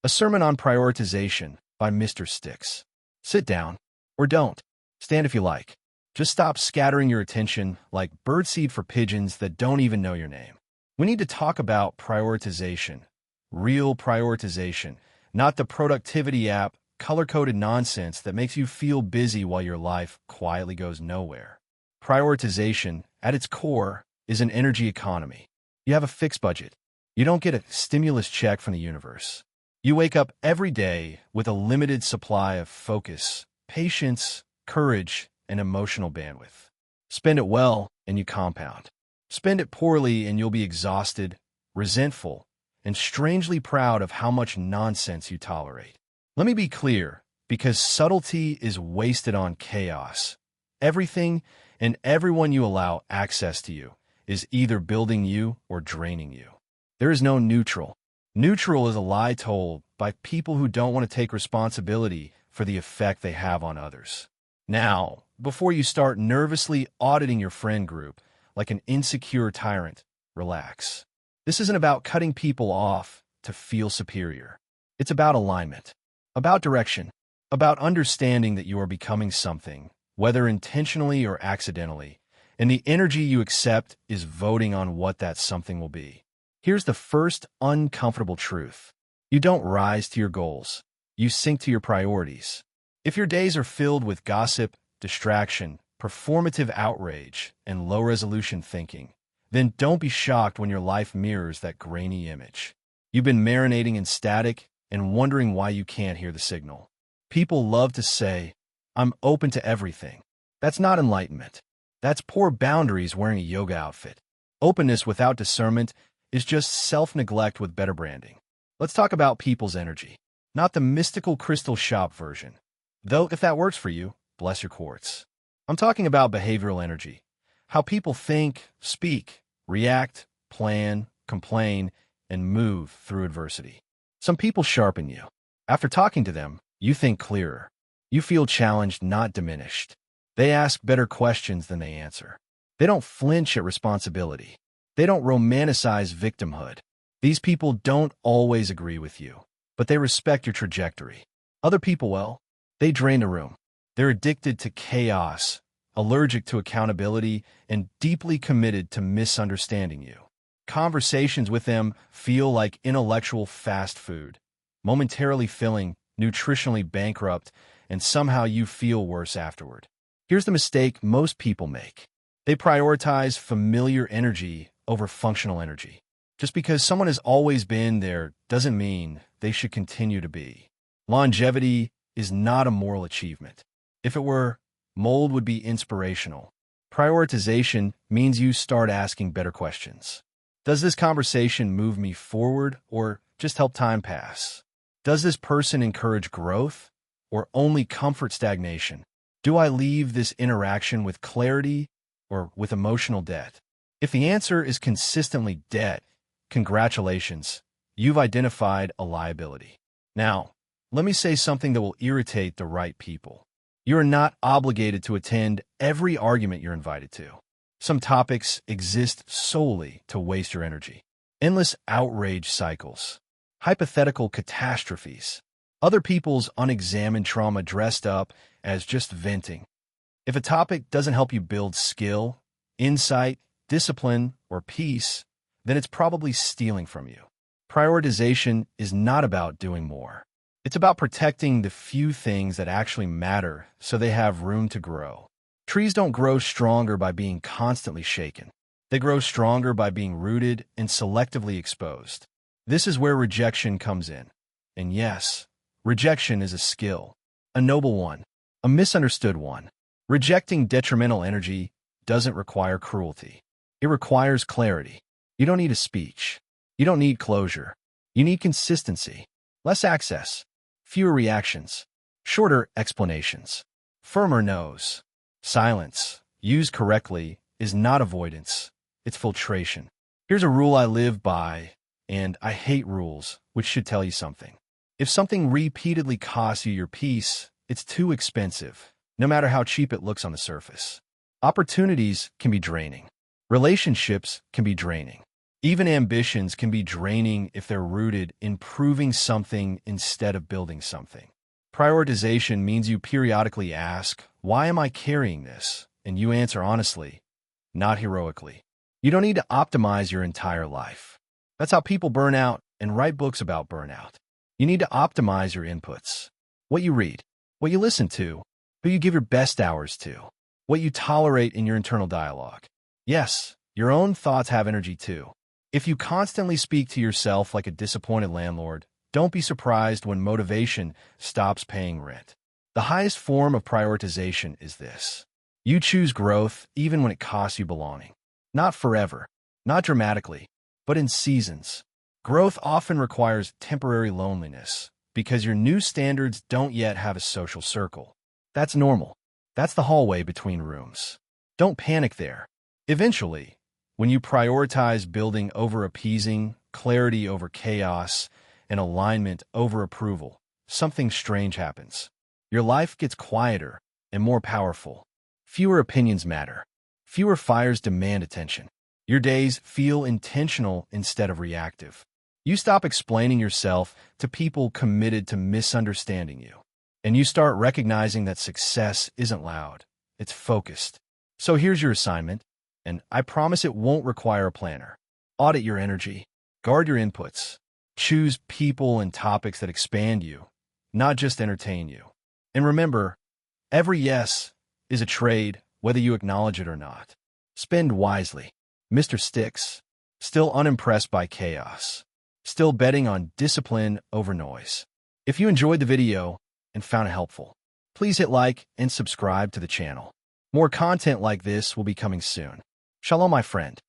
A sermon on prioritization by Mr. Sticks. Sit down, or don't. Stand if you like. Just stop scattering your attention like birdseed for pigeons that don't even know your name. We need to talk about prioritization. Real prioritization, not the productivity app, color-coded nonsense that makes you feel busy while your life quietly goes nowhere. Prioritization, at its core, is an energy economy. You have a fixed budget. You don't get a stimulus check from the universe. You wake up every day with a limited supply of focus, patience, courage, and emotional bandwidth. Spend it well, and you compound. Spend it poorly, and you'll be exhausted, resentful, and strangely proud of how much nonsense you tolerate. Let me be clear, because subtlety is wasted on chaos. Everything and everyone you allow access to you is either building you or draining you. There is no neutral. Neutral is a lie told by people who don't want to take responsibility for the effect they have on others. Now, before you start nervously auditing your friend group like an insecure tyrant, relax. This isn't about cutting people off to feel superior. It's about alignment, about direction, about understanding that you are becoming something, whether intentionally or accidentally, and the energy you accept is voting on what that something will be. Here's the first uncomfortable truth. You don't rise to your goals. You sink to your priorities. If your days are filled with gossip, distraction, performative outrage, and low-resolution thinking, then don't be shocked when your life mirrors that grainy image. You've been marinating in static and wondering why you can't hear the signal. People love to say, "I'm open to everything." That's not enlightenment. That's poor boundaries wearing a yoga outfit. Openness without discernment is just self-neglect with better branding. Let's talk about people's energy, not the mystical crystal shop version. Though, if that works for you, bless your quartz. I'm talking about behavioral energy, how people think, speak, react, plan, complain, and move through adversity. Some people sharpen you. After talking to them, you think clearer. You feel challenged, not diminished. They ask better questions than they answer. They don't flinch at responsibility. They don't romanticize victimhood. These people don't always agree with you, but they respect your trajectory. Other people, well, they drain the room. They're addicted to chaos, allergic to accountability, and deeply committed to misunderstanding you. Conversations with them feel like intellectual fast food, momentarily filling, nutritionally bankrupt, and somehow you feel worse afterward. Here's the mistake most people make. They prioritize familiar energy over functional energy. Just because someone has always been there doesn't mean they should continue to be. Longevity is not a moral achievement. If it were, mold would be inspirational. Prioritization means you start asking better questions. Does this conversation move me forward or just help time pass? Does this person encourage growth or only comfort stagnation? Do I leave this interaction with clarity or with emotional debt? If the answer is consistently debt, congratulations, you've identified a liability. Now, let me say something that will irritate the right people. You are not obligated to attend every argument you're invited to. Some topics exist solely to waste your energy. Endless outrage cycles, hypothetical catastrophes, other people's unexamined trauma dressed up as just venting. If a topic doesn't help you build skill, insight, discipline, or peace, then it's probably stealing from you. Prioritization is not about doing more. It's about protecting the few things that actually matter so they have room to grow. Trees don't grow stronger by being constantly shaken. They grow stronger by being rooted and selectively exposed. This is where rejection comes in. And yes, rejection is a skill, a noble one, a misunderstood one. Rejecting detrimental energy doesn't require cruelty. It requires clarity. You don't need a speech. You don't need closure. You need consistency. Less access. Fewer reactions. Shorter explanations. Firmer no's. Silence, used correctly, is not avoidance. It's filtration. Here's a rule I live by, and I hate rules, which should tell you something. If something repeatedly costs you your peace, it's too expensive, no matter how cheap it looks on the surface. Opportunities can be draining. Relationships can be draining. Even ambitions can be draining if they're rooted in proving something instead of building something. Prioritization means you periodically ask, why am I carrying this? And you answer honestly, not heroically. You don't need to optimize your entire life. That's how people burn out and write books about burnout. You need to optimize your inputs. What you read, what you listen to, who you give your best hours to, what you tolerate in your internal dialogue. Yes, your own thoughts have energy too. If you constantly speak to yourself like a disappointed landlord, don't be surprised when motivation stops paying rent. The highest form of prioritization is this. You choose growth even when it costs you belonging. Not forever, not dramatically, but in seasons. Growth often requires temporary loneliness because your new standards don't yet have a social circle. That's normal. That's the hallway between rooms. Don't panic there. Eventually, when you prioritize building over appeasing, clarity over chaos, and alignment over approval, something strange happens. Your life gets quieter and more powerful. Fewer opinions matter. Fewer fires demand attention. Your days feel intentional instead of reactive. You stop explaining yourself to people committed to misunderstanding you. And you start recognizing that success isn't loud. It's focused. So here's your assignment, and I promise it won't require a planner. Audit your energy. Guard your inputs. Choose people and topics that expand you, not just entertain you. And remember, every yes is a trade, whether you acknowledge it or not. Spend wisely. Mr. Sticks, still unimpressed by chaos. Still betting on discipline over noise. If you enjoyed the video and found it helpful, please hit like and subscribe to the channel. More content like this will be coming soon. Shalom, my friend.